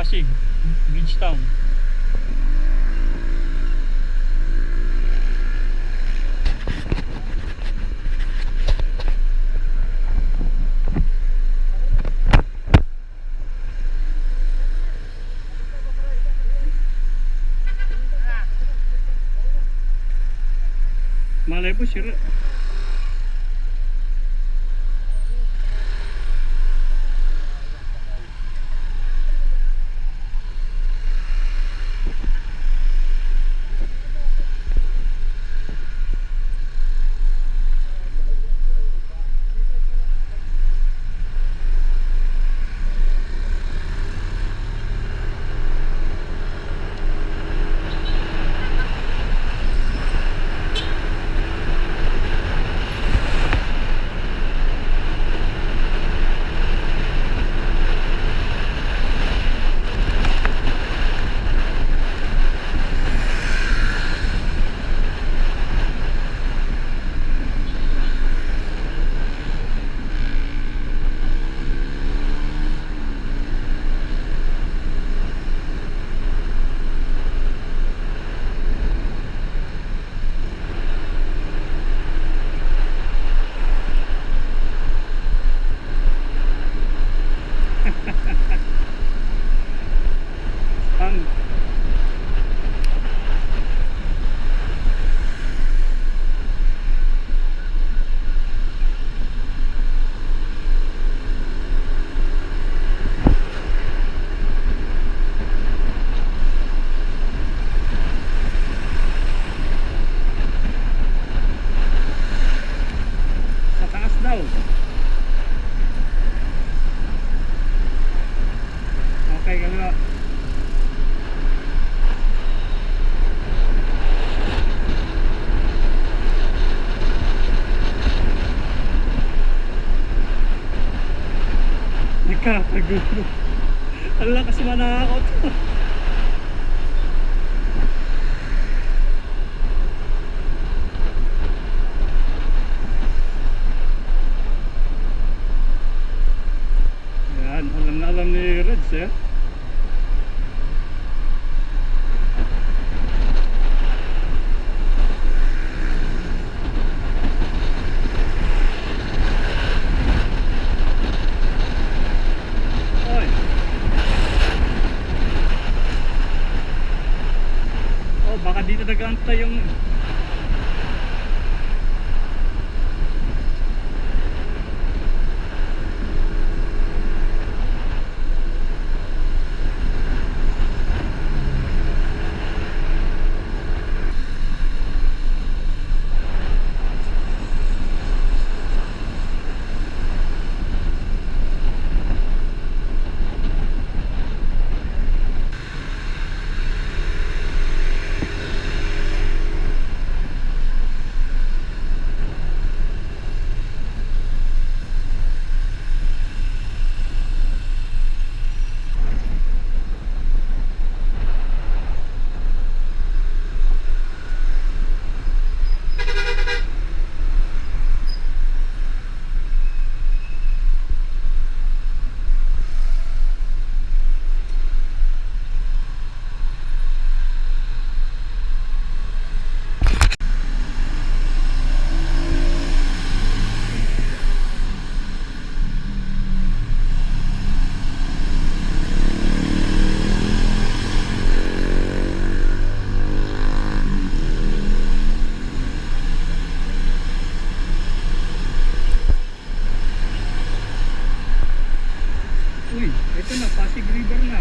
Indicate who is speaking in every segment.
Speaker 1: Pasig, Bridgetown. Malay po sira. Okay, kaliwa. Nagkakagulo. Ang lakas manakot. Yan, alam na alam ni Reds eh. Baka dito nag-aantay yung uy, ito na, Pasig River na.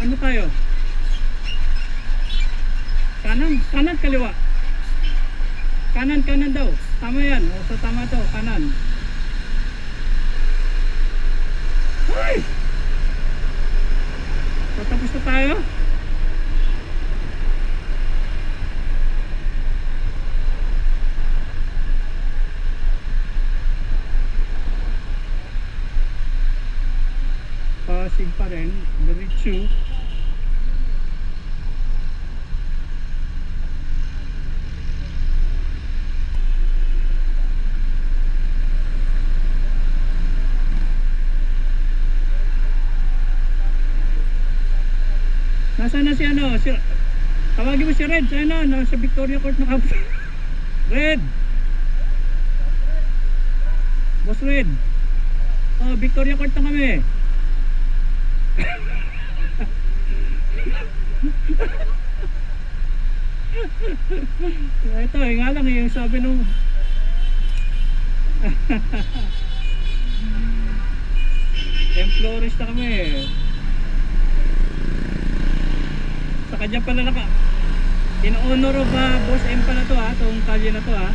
Speaker 1: Ano tayo? Kanan, kanan, kaliwa. Kanan, kanan daw. Tama yan. O, so tama to, kanan. Ay! So, tapos na tayo. Pasig pa rin, diretso. Nasaan na si ano? Si, tawagin mo si Red. Saan na? Nasa Victoria Court na kami. Red! Boss Red! Oh, Victoria Court na kami. Ito, nga lang yung sabi nung Templores na kami. Sa kanya pala in honor of Boss M pala to ha, itong kalye na to ha.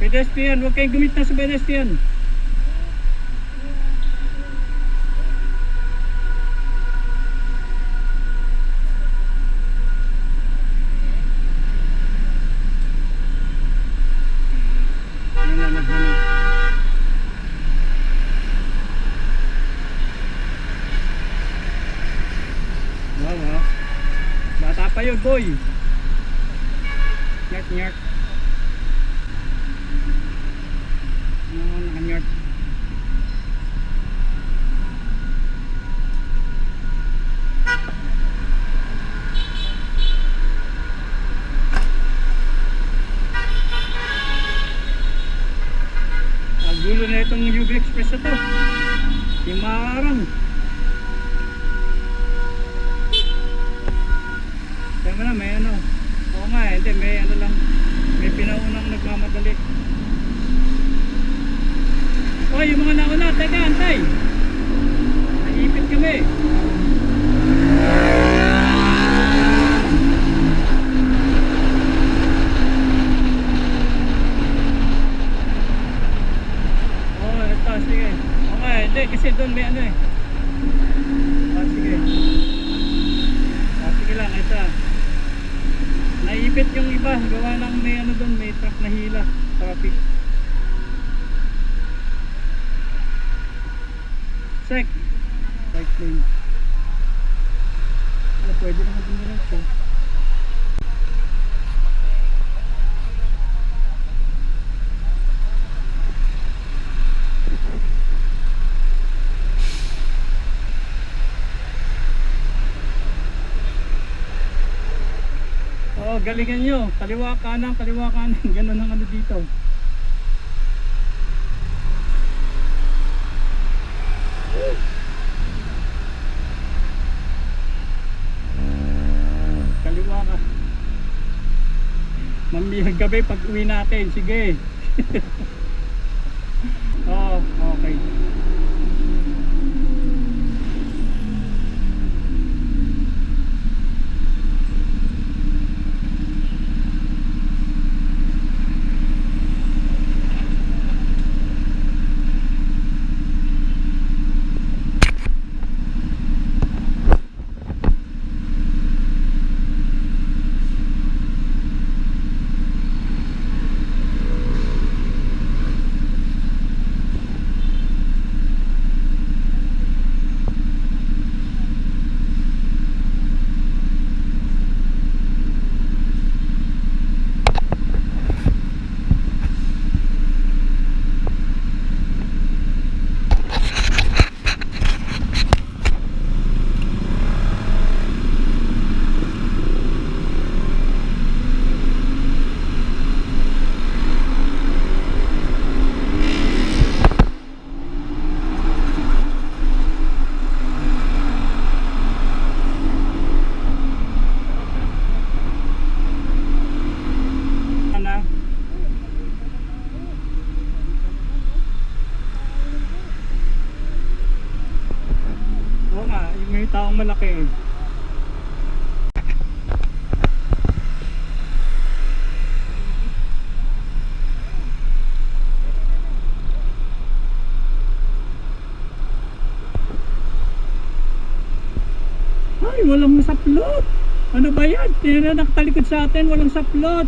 Speaker 1: Pedestrian, huwag kayong gumit na sa pedestrian. Wow, bata pa yun, boy. Nyart, nyart. Nakanyart. Ang gulo na itong UB Express na to. Timarang. Tama na, may ano. Oo nga, hindi, may ano lang. May pinaunang nagmamadali. Oh, yung mga nauna, teka, antay. Naipit kami. Oh, ito, sige. Okay, hindi, kasi doon may ano eh. Oh, sige. Oh, sige lang, ito. Naipit yung iba, gawa lang may ano doon, may truck na hila. Traffic. Sek, right lane. Ano, pwede naman din nila ito. Oh, galingan nyo. Kaliwa kanan, kaliwa kanan. Ganun ang ano dito. Kaliwa ka. Mamihag gabi pag uwi natin. Sige. Oh, okay. May taong malaki. Ay, walang saplot. Ano ba yan? Tingnan, nakatalikod sa atin, walang saplot.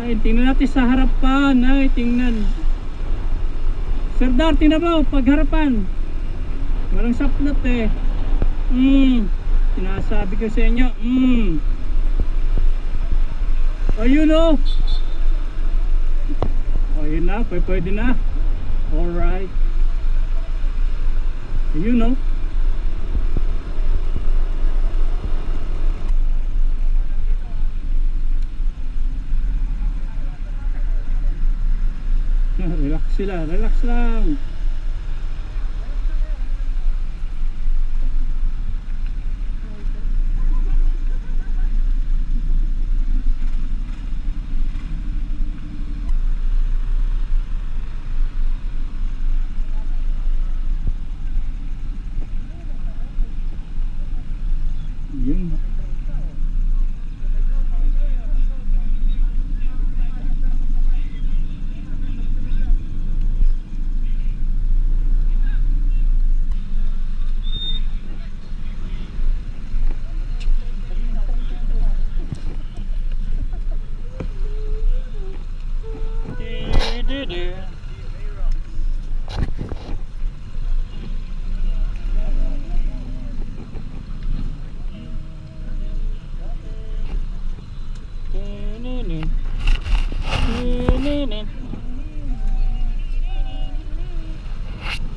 Speaker 1: Ay, tingnan natin sa harapan. Ay, tingnan. Sir Dar, tingnan mo, pagharapan. Walang saplot eh. Sinasabi ko sa inyo. Ayun o. Ayun na, pwede na. Alright. Ayun o. Relax sila, relax lang. Yun.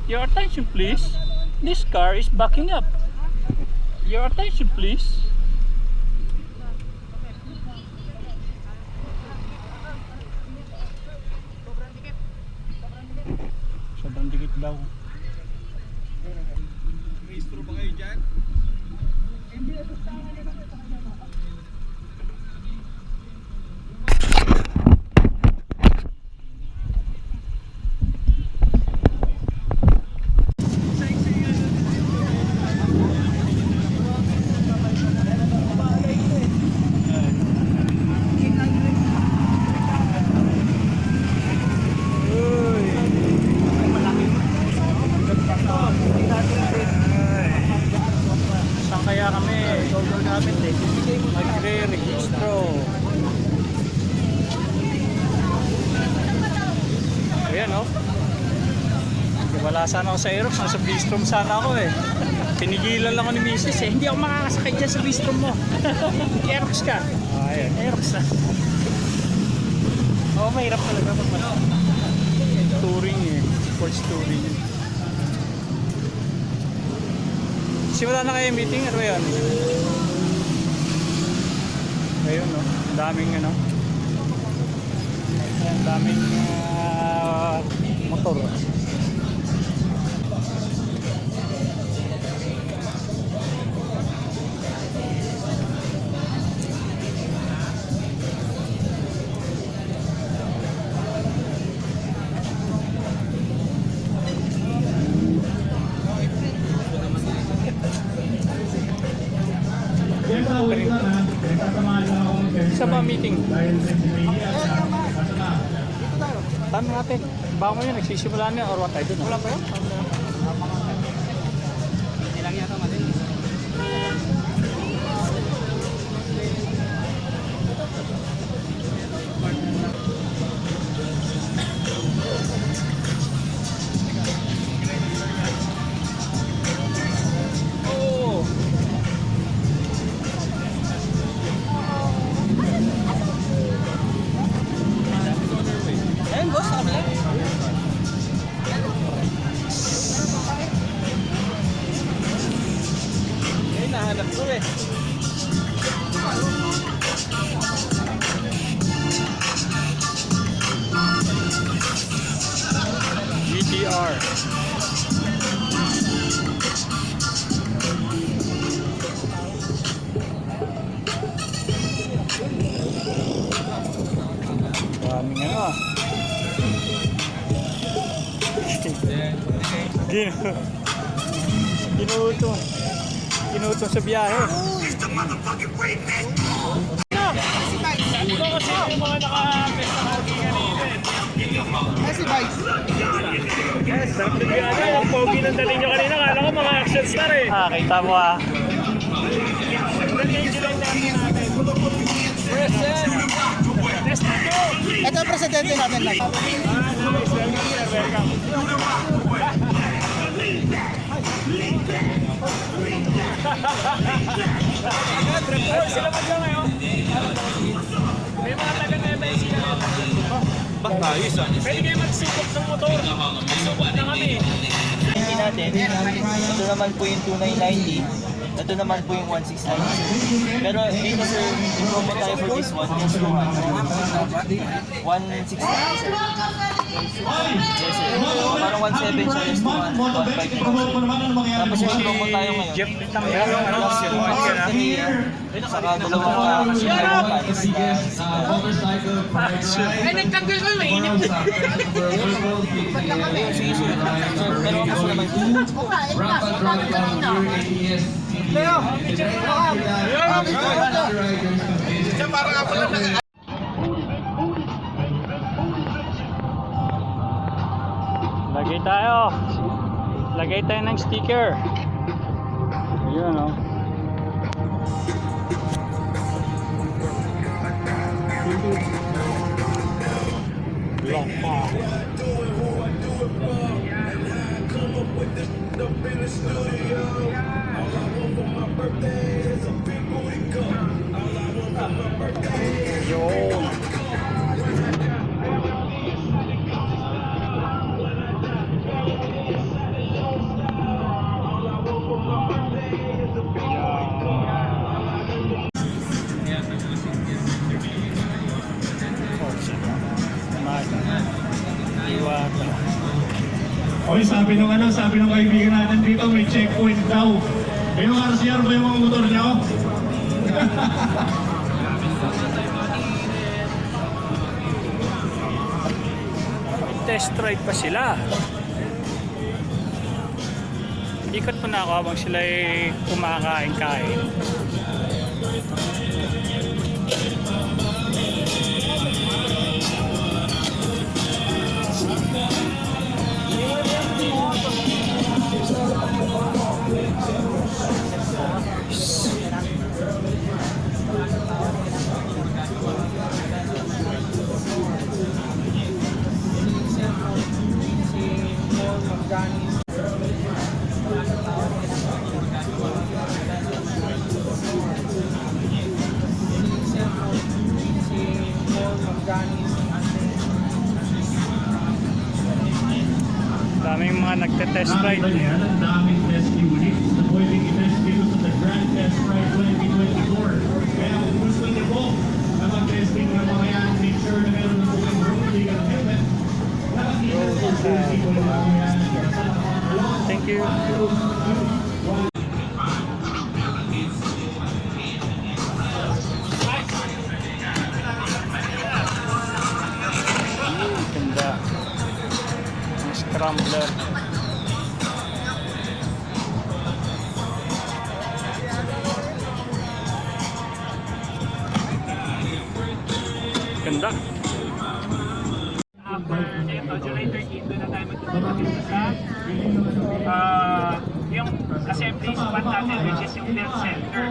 Speaker 1: Your attention please. This car is backing up. Your attention please. Sobrang dikit daw.
Speaker 2: Registro ba kayo dyan?
Speaker 1: Saan kaya kami? Magre-registro. Ayan o. Wala sana ako sa Aerox. Nasa Bistrom sana ako eh. Pinigilan lang ako ni Mrs. eh. Hindi ako makakasakay dyan sa Bistrom mo. Aerox ka. Ayan. Aerox na. Oo, mahirap talaga pag touring eh. Sports touring. Simula na kayo yung meeting, ano ba yun? Ayun no, daming ano. Daming motor. Isa ba meeting? Tanong natin. Baka mo yun, nagsisimula na or what tayo dun? Wala pa yun? Hindi lang yata natin. Nahanap ko eh. GTR. Daming ano ah. Ginuto sa biyahe.
Speaker 2: Si Vice.
Speaker 1: Yes, sarap na biyahe. Ang pogi ng dating nyo kanina. Kala ko mga action star eh. Ah, kita mo ah.
Speaker 2: Ito ang presidente natin lang.
Speaker 1: Welcome. Sila mo dyan ngayon. May mga taga-Nueva Ecija rin.
Speaker 3: Bak, ayos ah.
Speaker 1: Pwede kayo magsubok ng motor. Magsubok na kami.
Speaker 3: Hindi natin, ito naman po yung 2990. Ito naman po yung 1690. Pero dito sir, i-promo tayo for this one. Yes, 160 sir. Yes sir. Parang 17 siya, yes, 1.5. Tapos yung promo tayo ngayon.
Speaker 1: Jeff Tanggal yung ano, si Juan ka na.
Speaker 3: Saka dalawang times
Speaker 1: Ay, nagtanggol ko, mainit.
Speaker 3: sige sir. Pero kasi naman
Speaker 1: Lagay tayo. Lagay tayo ng sticker. Ayun oh. Long pa. Yun.
Speaker 4: Oy, sabi ng kaibigan natin dito, may checkpoint daw. Yung RCR ba yung mga motor niyo?
Speaker 1: Test drive pa sila. Ikot mo na ako habang sila ay kumakain-kain. Daming mga nagte-test ride.
Speaker 4: Yan, ang daming test units na pwedeng i-test dito sa The Grand Test Ride 2024. Kaya kung gusto niyo po na mag-testing ng mga yan, make sure na meron ng buong road legal helmet.
Speaker 1: Thank you. Ganda. Ang scrambler. Ganda. After nito, July 13, doon na tayo magtutuloy sa yung assembly spot natin, which is yung build center.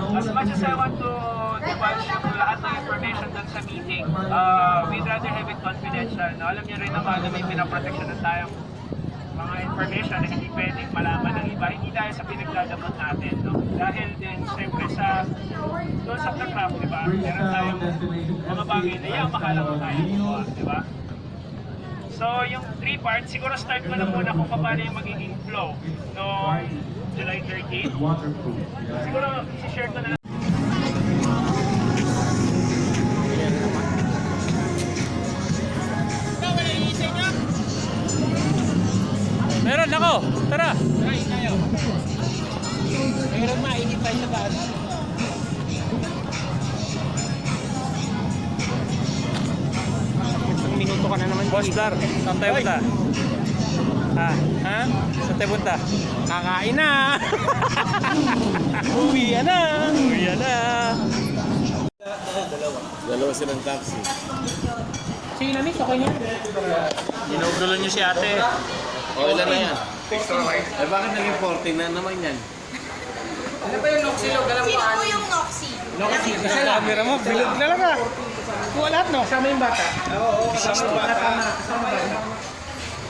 Speaker 1: As much as I want to divulge yung lahat ng information doon sa meeting, we'd rather have it confidential. No? Alam niyo rin naman na may pinaprotection na tayong mga information na hindi pwedeng malaman ng iba, hindi dahil sa pinagdadamot natin. No? Dahil din, siyempre, doon sa craft, di ba? Meron tayong mga bagay na yan, mahalaw tayo. Di ba? So, yung 3 parts, siguro start mo na muna kung paano yung magiging flow noong July 13. Siguro, isi-share ko na lang. Meron ako! Tara!
Speaker 2: Meron mainit tayo sa daan. Isang minuto ka na naman.
Speaker 1: Boss Dar, saan tayo punta? Ha? Saan tayo punta?
Speaker 2: Kakain na! Uwi na!
Speaker 1: Uwi na!
Speaker 3: Dalawa silang taxi.
Speaker 2: Sige na, Miss. Okay niya.
Speaker 1: Ginugulo niyo si ate.
Speaker 3: O, ilan na yan? Eh, bakit naging 14 na naman yan?
Speaker 2: Ano ba yung Noxy?
Speaker 5: Sino po yung Noxy?
Speaker 2: Noxy. Kasi camera mo, bilog na lang ah. Kuha lahat, no? Kasama yung bata. Oo, kasama yung bata. Kasama yung bata.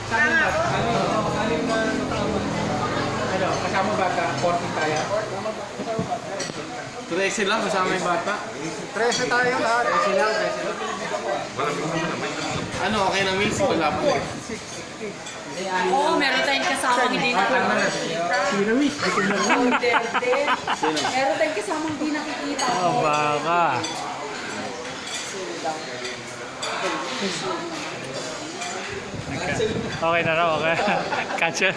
Speaker 2: Kasama yung bata. Ano yung kasama kasama bata, 40 tayo. 13 lang kasama yung bata. 13 tayo lahat. 13 lang. Ano, okay na Mills? Wala pa.
Speaker 5: Oo, meron tayong kasama hindi nakikita. Meron tayong kasama hindi nakikita.
Speaker 1: Oh, baka. Okay na raw, okay. Cancel.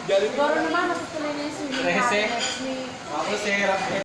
Speaker 5: Siguro naman, natutuloy na yung swimming natin next week.
Speaker 2: Ako, sir.